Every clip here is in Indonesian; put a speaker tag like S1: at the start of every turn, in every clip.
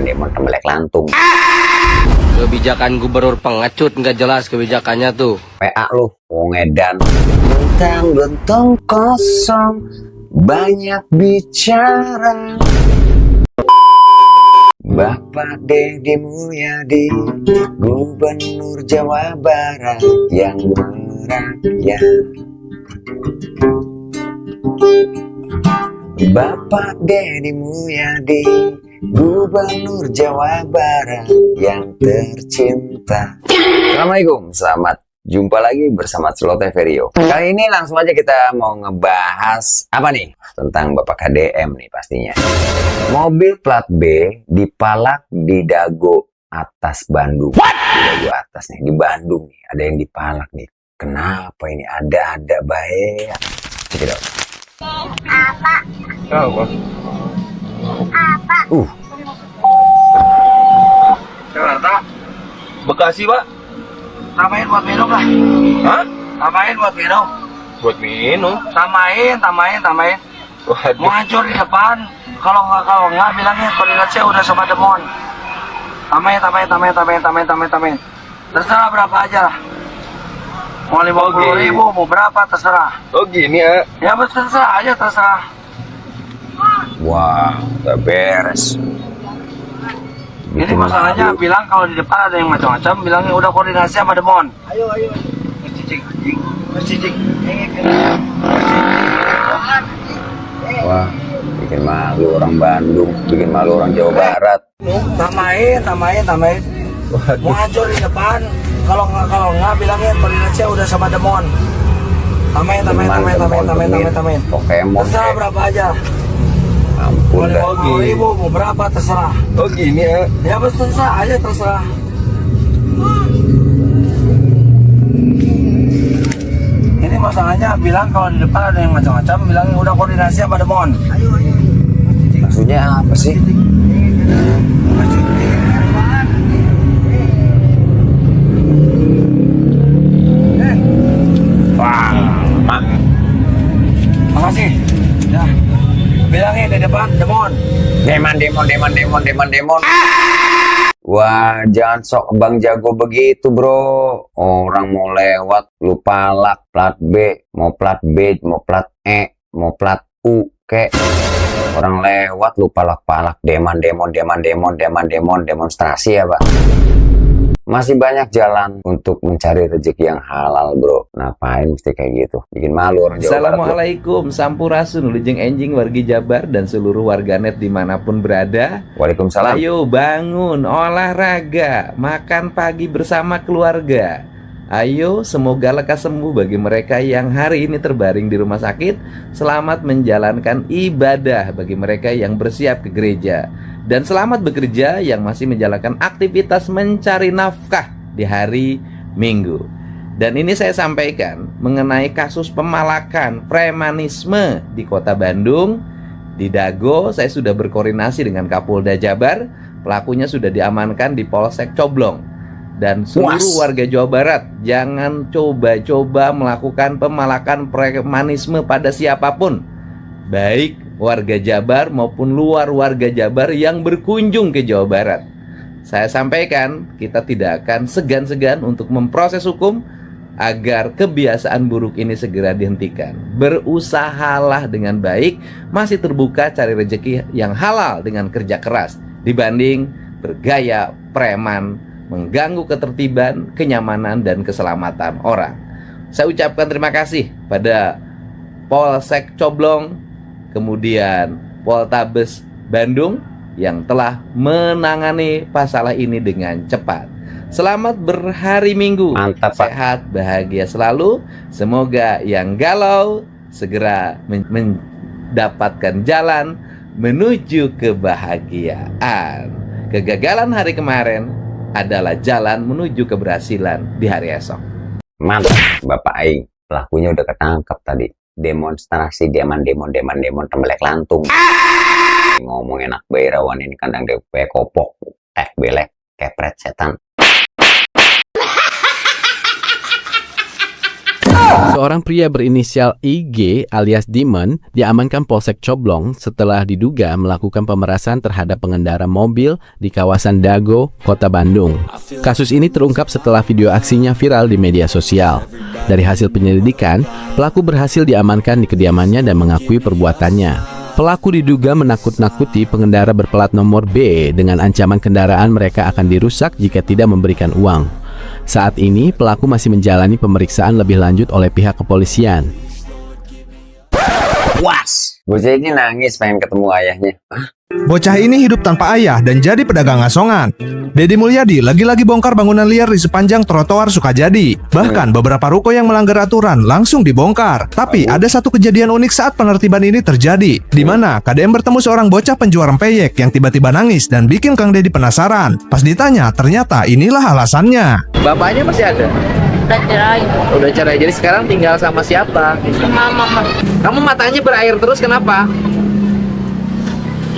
S1: demon tembelek lantung.
S2: Kebijakan gubernur pengecut nggak jelas kebijakannya tuh.
S1: PA lu, Edan. Bentang-bentang kosong, banyak bicara. Bapak Deddy Mulyadi, Gubernur Jawa Barat yang merakyat. Bapak Deddy Mulyadi, Gubernur Jawa Barat yang tercinta. Assalamualaikum, selamat jumpa lagi bersama Slow TV Rio. Kali ini langsung aja kita mau ngebahas apa nih? Tentang Bapak KDM nih pastinya. Mobil plat B dipalak di Dago atas Bandung. What? Di Dago atas nih, di Bandung nih. Ada yang dipalak nih. Kenapa ini? Ada baik. Cek it out.
S3: Apa?
S4: Apa?
S3: Apa?
S4: Jakarta? Bekasi, Pak?
S5: Tambahin buat minum lah.
S4: Hah?
S5: Tambahin buat minum.
S4: Buat minum?
S5: Tambahin.
S4: Waduh.
S5: Mau hancur di depan. Kalau nggak bilangnya koordinatnya udah sama demon. Tambahin. Terserah berapa aja lah. Mau 50.000, mau berapa terserah.
S4: Oh gini ya?
S5: Ya terserah aja terserah.
S1: Wah, udah beres.
S5: Ini masalahnya bilang kalau di depan ada yang macam-macam, bilangnya udah koordinasi sama demon. Ayo. Bercicik.
S1: Wah, bikin malu orang Bandung, bikin malu orang Jawa Barat.
S5: Tambahin. Mau hancur di depan. Kalau nggak bilangnya koordinasinya udah sama demon. Tambahin.
S1: Pokemon.
S5: Terserah berapa aja.
S1: Ampun dah.
S5: Mau 50.000, mau berapa terserah.
S4: Oh gini ya?
S5: Ya terserah aja terserah. Ini masalahnya bilang kalau di depan ada yang macam-macam, bilangnya udah koordinasi sama demon. Ayo.
S1: Maksudnya apa sih? Wah,
S5: Makasih. Ya. Bilangin di depan demon.
S1: demon. Wah, jangan sok bang jago begitu bro. Orang mau lewat, lu palak plat B, mau plat B, mau plat E, mau plat U, kek. Orang lewat, lu palak-palak, demonstrasi ya pak. Masih banyak jalan untuk mencari rezeki yang halal bro. Ngapain mesti kayak gitu? Bikin malu orang Jawa Barat.
S6: Assalamualaikum, sampurasun, lujeng enjing wargi Jabar dan seluruh warganet dimanapun berada.
S1: Waalaikumsalam.
S6: Ayo bangun, olahraga, makan pagi bersama keluarga. Ayo, semoga lekas sembuh bagi mereka yang hari ini terbaring di rumah sakit. Selamat menjalankan ibadah bagi mereka yang bersiap ke gereja. Dan selamat bekerja yang masih menjalankan aktivitas mencari nafkah di hari Minggu. Dan ini saya sampaikan mengenai kasus pemalakan premanisme di kota Bandung. Di Dago, saya sudah berkoordinasi dengan Kapolda Jabar. Pelakunya sudah diamankan di Polsek Coblong. Dan seluruh warga Jawa Barat, jangan coba-coba melakukan pemalakan premanisme pada siapapun, baik warga Jabar maupun luar warga Jabar yang berkunjung ke Jawa Barat. Saya sampaikan, kita tidak akan segan-segan untuk memproses hukum agar kebiasaan buruk ini segera dihentikan. Berusahalah dengan baik, masih terbuka cari rezeki yang halal dengan kerja keras dibanding bergaya preman, mengganggu ketertiban, kenyamanan, dan keselamatan orang. Saya ucapkan terima kasih pada Polsek Coblong, kemudian Poltabes Bandung yang telah menangani masalah ini dengan cepat. Selamat berhari Minggu.
S1: Mantap Pak.
S6: Sehat, bahagia selalu. Semoga yang galau segera mendapatkan jalan menuju kebahagiaan. Kegagalan hari kemarin adalah jalan menuju keberhasilan di hari esok.
S1: Mantap Bapak Aing. Pelakunya udah ketangkep tadi. Demonstrasi demon tembelek lantung. Ngomong enak bairawan ini kandang DP kopok. Belek kepret setan.
S7: Seorang pria berinisial IG alias Demon diamankan Polsek Coblong setelah diduga melakukan pemerasan terhadap pengendara mobil di kawasan Dago, Kota Bandung. Kasus ini terungkap setelah video aksinya viral di media sosial. Dari hasil penyelidikan, pelaku berhasil diamankan di kediamannya dan mengakui perbuatannya. Pelaku diduga menakut-nakuti pengendara berplat nomor B dengan ancaman kendaraan mereka akan dirusak jika tidak memberikan uang. Saat ini, pelaku masih menjalani pemeriksaan lebih lanjut oleh pihak kepolisian.
S1: Was! Bocah ini nangis pengen ketemu ayahnya.
S8: Bocah ini hidup tanpa ayah dan jadi pedagang asongan. Deddy Mulyadi lagi-lagi bongkar bangunan liar di sepanjang trotoar Sukajadi. Bahkan beberapa ruko yang melanggar aturan langsung dibongkar. Tapi ada satu kejadian unik saat penertiban ini terjadi, di mana KDM bertemu seorang bocah penjual rempeyek yang tiba-tiba nangis dan bikin Kang Deddy penasaran. Pas ditanya, ternyata inilah alasannya.
S6: Bapaknya masih ada?
S3: Udah cerai.
S6: Udah cerai, jadi sekarang tinggal sama siapa?
S3: Sama mama.
S6: Kamu matanya berair terus kenapa?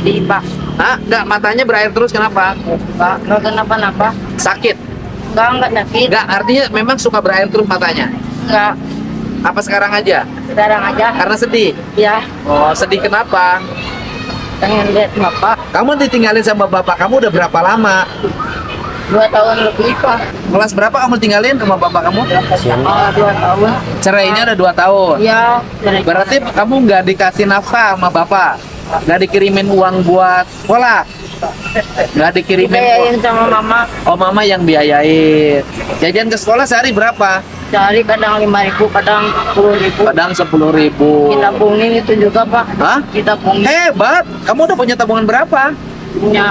S3: Di Pak.
S6: Hah? Enggak, matanya berair terus kenapa?
S3: Pak, nggak kenapa-napa.
S6: Sakit?
S3: Enggak sakit.
S6: Enggak, artinya memang suka berair terus matanya?
S3: Enggak.
S6: Apa sekarang aja?
S3: Sekarang aja.
S6: Karena sedih?
S3: Ya,
S6: Oh, sedih kenapa?
S3: pengen lihat bapak.
S6: Kamu ditinggalin sama bapak kamu udah berapa lama?
S3: 2 tahun lebih, Pak.
S6: Kelas berapa kamu tinggalin sama bapak kamu?
S3: 2 tahun.
S6: Cerainya udah 2 tahun.
S3: Ya,
S6: Berarti kamu nggak dikasih nafkah sama bapak? Nggak dikirimin uang buat sekolah? Nggak dikirimin
S3: dibayarin
S6: uang?
S3: sama mama.
S6: Oh, mama yang biayain. Jajan ke sekolah sehari berapa?
S3: Sehari kadang 5.000, kadang 10.000.
S6: Kadang 10.000.
S3: Kita pungin itu juga, Pak.
S6: Hah?
S3: Kita pungin.
S6: Hebat. Kamu udah punya tabungan berapa?
S3: Punya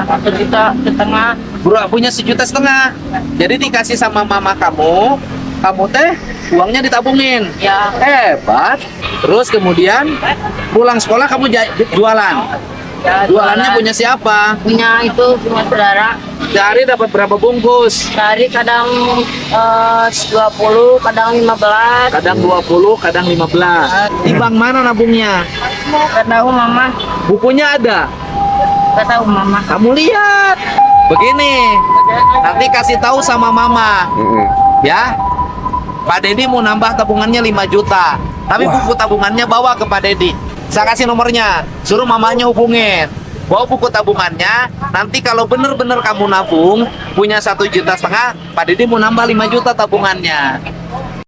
S3: 1,5 juta.
S6: Bro, punya 1,5 juta. Jadi dikasih sama mama kamu teh uangnya ditabungin.
S3: Ya,
S6: Hebat. Terus kemudian pulang sekolah kamu jualan.
S3: ya
S6: Jualannya punya siapa?
S3: punya itu cuma saudara.
S6: Sehari dapat berapa bungkus?
S3: Sehari kadang 20, kadang 15.
S6: Kadang 20, kadang 15. Di bank mana nabungnya?
S3: Gak tahu mama.
S6: Bukunya ada.
S3: Gak tahu mama.
S6: Kamu lihat. Begini. Nanti kasih tahu sama mama. Ya. Pak Deddy mau nambah tabungannya 5 juta. Tapi buku tabungannya bawa ke Pak Deddy. Saya kasih nomornya. Suruh mamanya hubungin. Bawa buku tabungannya. Nanti kalau bener-bener kamu nabung punya 1,5 juta, Pak Deddy mau nambah 5 juta tabungannya.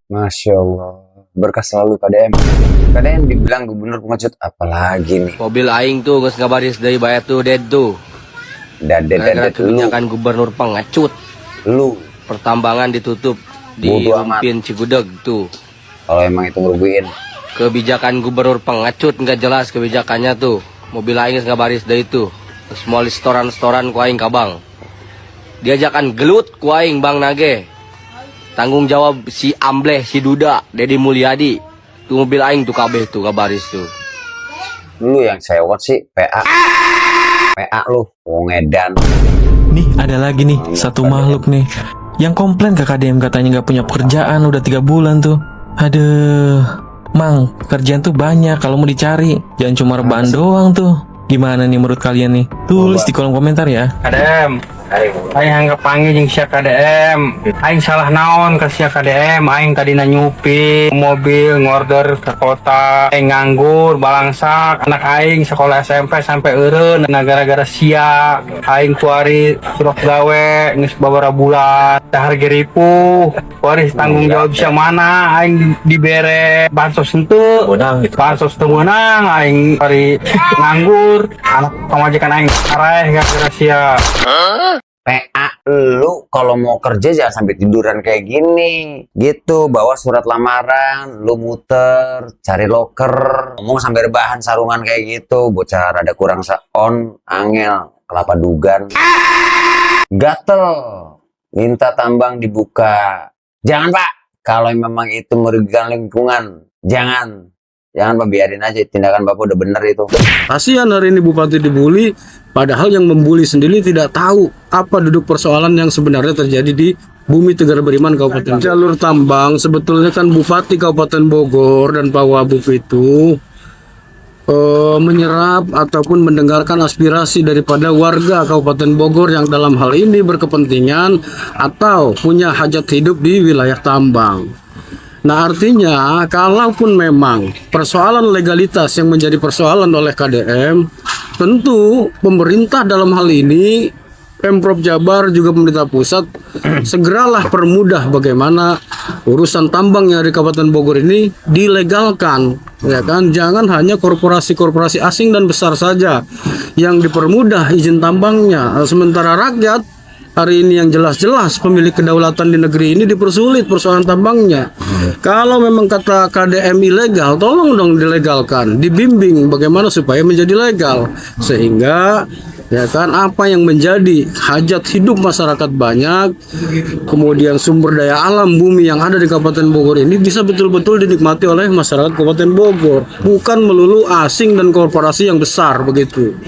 S1: Masya Allah. Berkah selalu KDM. KDM dibilang gubernur pengecut, apalagi nih.
S2: Mobil aing tuh geus ngabaris dari bayar tuh dead tuh. Gara-gara
S1: Dadet lu.
S2: kebijakan gubernur pengecut.
S1: Lu.
S2: Pertambangan ditutup di
S1: Bodo amat.
S2: Umpin Cigudeg tuh.
S1: Kalau emang itu ngerugiin.
S2: Kebijakan gubernur pengecut nggak jelas kebijakannya tuh. Mobil aing geus ngabaris dari itu. Semua restoran-restoran ku aing kabang. Diajakan gelut ku aing Bang Nage. Tanggung jawab si Ambleh, si Duda, Deddy Mulyadi. Tuh mobil aing tuh kabeh tuh kabaris tuh.
S1: Lu yang sewot sih, PA. PA lu, wong edan.
S9: Nih ada lagi nih satu makhluk nih yang komplain ke KDM katanya nggak punya pekerjaan udah 3 bulan tuh. Aduh, Mang, pekerjaan tuh banyak kalau mau dicari. Jangan cuma rebahan doang tuh. Gimana nih menurut kalian nih? Tulis di kolom komentar ya.
S10: KDM, aing anggap panggil jeung sia KDM. Aing salah naon ke sia KDM. Aing tadi nyupi mobil ngorder ke kota. Aing nganggur, balangsak. Anak aing sekolah SMP sampai eureun. Nah gara-gara sia aing kuari surat gawe geus babaraha bulan. Dahar geripuh. Kuari tanggung jawab sia mana aing dibere bansos henteu. Bansos teu meunang aing kuari nganggur. Anak pamajikan aing areh gara-gara sia.
S1: PA lu kalau mau kerja jangan sampai tiduran kayak gini. Gitu, bawa surat lamaran, lu muter, cari loker, ngomong sampai rebahan sarungan kayak gitu. Bocah rada kurang on, angel, kelapa dugan. Gatel, minta tambang dibuka. Jangan Pak, kalau memang itu merugikan lingkungan, jangan Pak, biarin aja, tindakan Bapak udah bener itu.
S11: Kasihan hari ini Bupati dibully, padahal yang membuli sendiri tidak tahu apa duduk persoalan yang sebenarnya terjadi di Bumi Tegar Beriman Kabupaten. Jalur tambang sebetulnya kan Bupati Kabupaten Bogor dan Pak Wabub itu menyerap ataupun mendengarkan aspirasi daripada warga Kabupaten Bogor yang dalam hal ini berkepentingan atau punya hajat hidup di wilayah tambang. Nah, artinya kalaupun memang persoalan legalitas yang menjadi persoalan oleh KDM, tentu pemerintah dalam hal ini, Pemprov Jabar juga pemerintah pusat, segeralah permudah bagaimana urusan tambang yang di Kabupaten Bogor ini dilegalkan, ya kan? Jangan hanya korporasi-korporasi asing dan besar saja yang dipermudah izin tambangnya, sementara rakyat hari ini yang jelas-jelas pemilik kedaulatan di negeri ini dipersulit persoalan tambangnya. Kalau memang kata KDM ilegal, tolong dong dilegalkan, dibimbing bagaimana supaya menjadi legal, sehingga ya kan apa yang menjadi hajat hidup masyarakat banyak, kemudian sumber daya alam bumi yang ada di Kabupaten Bogor ini bisa betul-betul dinikmati oleh masyarakat Kabupaten Bogor, bukan melulu asing dan korporasi yang besar begitu.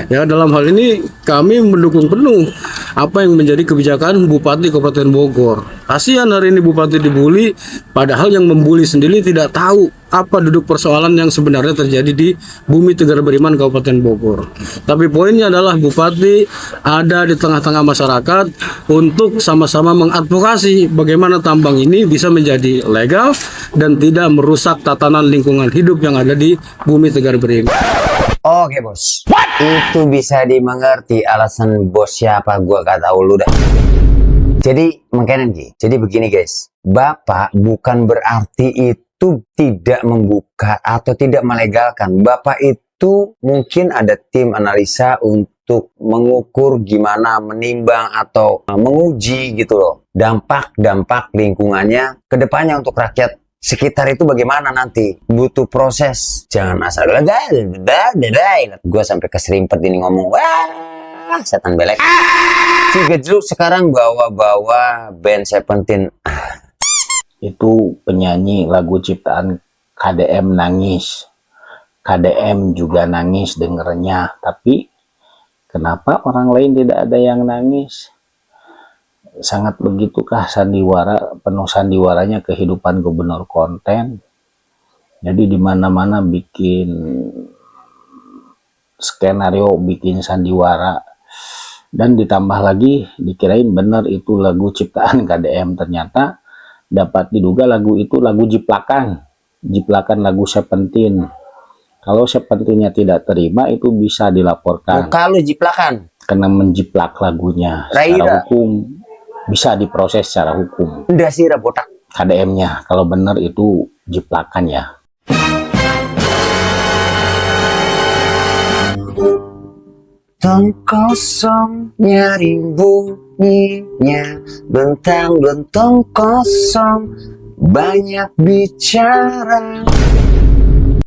S11: Ya, dalam hal ini kami mendukung penuh apa yang menjadi kebijakan Bupati Kabupaten Bogor. Kasihan hari ini Bupati dibully, padahal yang membuli sendiri tidak tahu apa duduk persoalan yang sebenarnya terjadi di Bumi Tegar Beriman Kabupaten Bogor. Tapi poinnya adalah Bupati ada di tengah-tengah masyarakat untuk sama-sama mengadvokasi bagaimana tambang ini bisa menjadi legal dan tidak merusak tatanan lingkungan hidup yang ada di Bumi Tegar Beriman.
S1: Oke bos, itu bisa dimengerti alasan bos siapa gua gak tahu lu dah. Jadi makanya jadi begini guys, Bapak bukan berarti itu tidak membuka atau tidak melegalkan. Bapak itu mungkin ada tim analisa untuk mengukur gimana menimbang atau menguji gitu loh dampak lingkungannya ke depannya untuk rakyat sekitar itu bagaimana nanti. Butuh proses, jangan asal gue sampai keserimpet ini ngomong, wah setan belek. Si Gejruk sekarang bawa-bawa band Seventeen.
S12: Itu penyanyi lagu ciptaan KDM nangis. KDM juga nangis dengernya, tapi kenapa orang lain tidak ada yang nangis? Sangat begitukah sandiwara, penuh sandiwaranya kehidupan gubernur konten. Jadi di mana-mana bikin skenario, bikin sandiwara, dan ditambah lagi dikirain bener itu lagu ciptaan KDM, ternyata dapat diduga lagu itu lagu jiplakan lagu Seventeen. Kalau Seventeennya tidak terima, itu bisa dilaporkan.
S1: Kalau jiplakan
S12: karena menjiplak lagunya secara hukum, bisa diproses secara hukum.
S1: Udah sih botak
S12: KDM-nya kalau benar itu jiplakan ya.
S1: Tong kosong nyaring bunyinya, bentang-bentang kosong banyak bicara.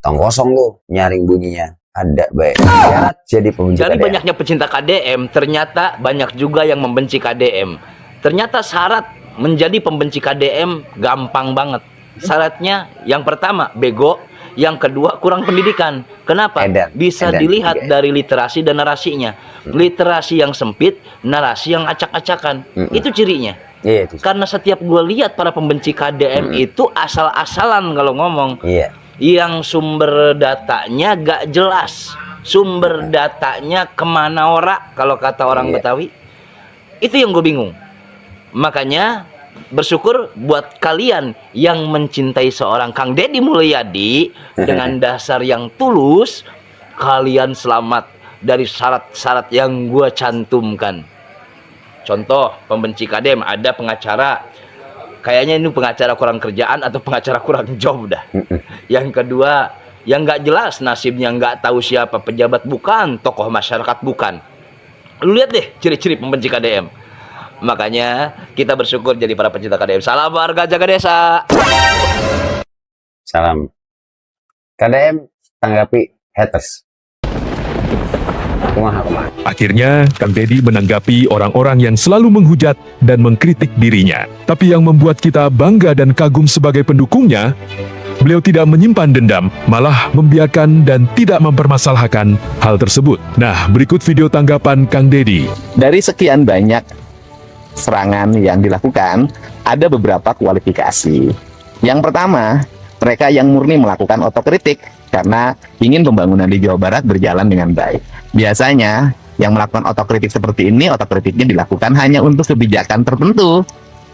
S1: Tong kosong lu nyaring bunyinya, ada baik syarat jadi pembenci
S13: Dari
S1: KDM.
S13: banyaknya pecinta KDM, ternyata banyak juga yang membenci KDM. Ternyata syarat menjadi pembenci KDM gampang banget. Syaratnya yang pertama bego, yang kedua kurang pendidikan. Kenapa? Bisa dilihat dari literasi dan narasinya. Literasi yang sempit, narasi yang acak-acakan. Itu cirinya. Karena setiap gue lihat para pembenci KDM itu asal-asalan kalau ngomong. Yang sumber datanya gak jelas, sumber datanya kemana ora kalau kata orang Betawi. Itu yang gue bingung. Makanya bersyukur buat kalian yang mencintai seorang Kang Deddy Mulyadi dengan dasar yang tulus, kalian selamat dari syarat-syarat yang gue cantumkan. Contoh pembenci KDM, ada pengacara, kayaknya ini pengacara kurang kerjaan atau pengacara kurang job dah. Yang kedua, yang nggak jelas nasibnya, nggak tahu siapa pejabat bukan, tokoh masyarakat bukan. Lu lihat deh ciri-ciri pembenci KDM. Makanya kita bersyukur jadi para pecinta KDM. Salam warga jaga desa.
S1: Salam. KDM tanggapi haters.
S14: Akhirnya, Kang Deddy menanggapi orang-orang yang selalu menghujat dan mengkritik dirinya. Tapi yang membuat kita bangga dan kagum sebagai pendukungnya, beliau tidak menyimpan dendam, malah membiarkan dan tidak mempermasalahkan hal tersebut. Nah, berikut video tanggapan Kang Deddy.
S15: Dari sekian banyak serangan yang dilakukan, ada beberapa kualifikasi. Yang pertama, mereka yang murni melakukan otokritik karena ingin pembangunan di Jawa Barat berjalan dengan baik. Biasanya yang melakukan otokritik seperti ini, otokritiknya dilakukan hanya untuk kebijakan tertentu.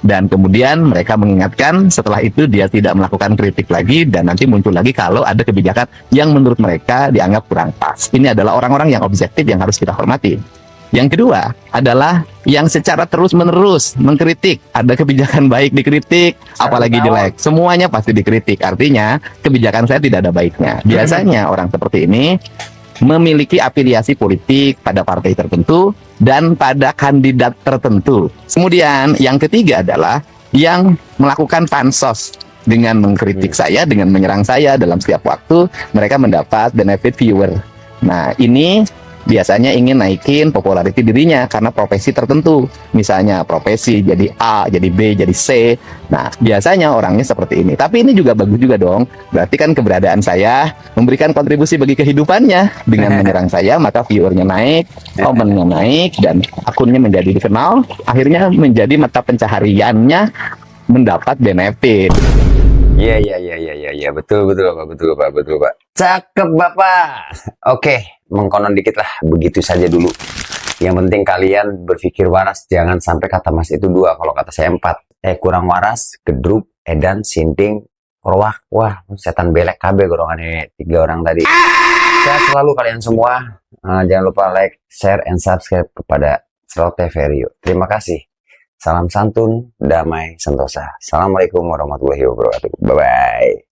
S15: Dan kemudian mereka mengingatkan, setelah itu dia tidak melakukan kritik lagi, dan nanti muncul lagi kalau ada kebijakan yang menurut mereka dianggap kurang pas. Ini adalah orang-orang yang objektif yang harus kita hormati. Yang kedua adalah yang secara terus-menerus mengkritik. Ada kebijakan baik dikritik, apalagi jelek. Semuanya pasti dikritik. Artinya kebijakan saya tidak ada baiknya. Biasanya orang seperti ini memiliki afiliasi politik pada partai tertentu dan pada kandidat tertentu. Kemudian yang ketiga adalah yang melakukan pansos dengan mengkritik saya, dengan menyerang saya dalam setiap waktu, mereka mendapat benefit viewer. Nah, ini biasanya ingin naikin popularity dirinya karena profesi tertentu. Misalnya profesi jadi A, jadi B, jadi C. Nah, biasanya orangnya seperti ini. Tapi ini juga bagus juga dong. Berarti kan keberadaan saya memberikan kontribusi bagi kehidupannya. Dengan menyerang saya, maka viewernya naik, komennya naik, dan akunnya menjadi dikenal. Akhirnya menjadi mata pencahariannya mendapat benefit.
S1: Iya, betul Pak. Cakep Bapak. Oke, mengkonon dikit lah, begitu saja dulu. Yang penting kalian berpikir waras, jangan sampai kata Mas itu 2, kalau kata saya 4. Kurang waras, gedruk, edan, sinting, korwak. Wah, setan belek KB golongannya 3 orang tadi. Sehat selalu kalian semua. Jangan lupa like, share, and subscribe kepada Celote Verio. Terima kasih. Salam santun, damai, sentosa. Assalamualaikum warahmatullahi wabarakatuh. Bye-bye.